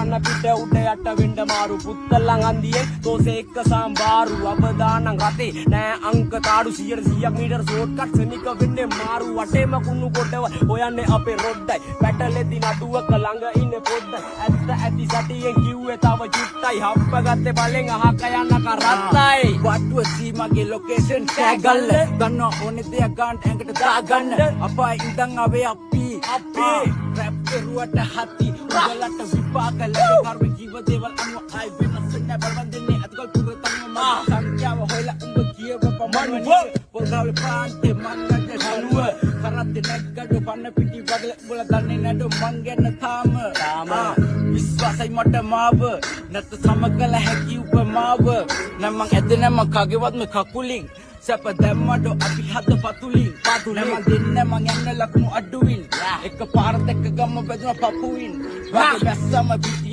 කන පිට උඩ යට වෙන්න මාරු පුත්තලන් අන්දියෙන් තෝසේ එක්ක සම්බාරු අවදානම් රතේ නෑ අංක තාඩු 100ක් මීටර ෂෝට් කට් සනික වෙන්නේ මාරු වටේම කුණු කොටව හොයන්නේ අපේ රොඩ්ඩයි පැටලෙදි නඩුවක ළඟ ඉන්නේ පොඩ්ඩයි ඇත්ත ඇති සතියෙන් කිව්වේ තව චුට්ටයි හප්ප ගත්තේ බලෙන් අහක යන්න කරත්තයි වට්ටුව සීමගේ ලොකේෂන් ටැගල්ල ගන්න ඕනේ දෙයක් ගන්න ඇඟට දාගන්න අපයි ඉඳන් ආවේ අපි රැප් කරුවට හති උගලට විපාක ලැබෙ කර්ම ජීව දේවල් අනුව ආයි වෙනස් නැහැ බලවන් දෙන්නේ අතකල් පුරතම මම සංඛ්‍යාව හොයලා උඹ කියව පමණ පොල්ගාවේ පාන්තේ මන්නට සනුව කරත් නැග්ගඩ පන්න පිටි වගල උඹල දන්නේ නැඩ මං ගැන තාම විශ්වාසයි මට මාව නැත සමකල හැකි උපමාව නම් මං ඇද නැම කගේවත්ම කකුලින් සැප දැම්මඩ අපි හද පතුලින් නැම දෙන්න මං යන්න ලකුණු අඩුවින් එක පාර දෙක ගම බෙදුන පපුවින් වගේ බැස්සම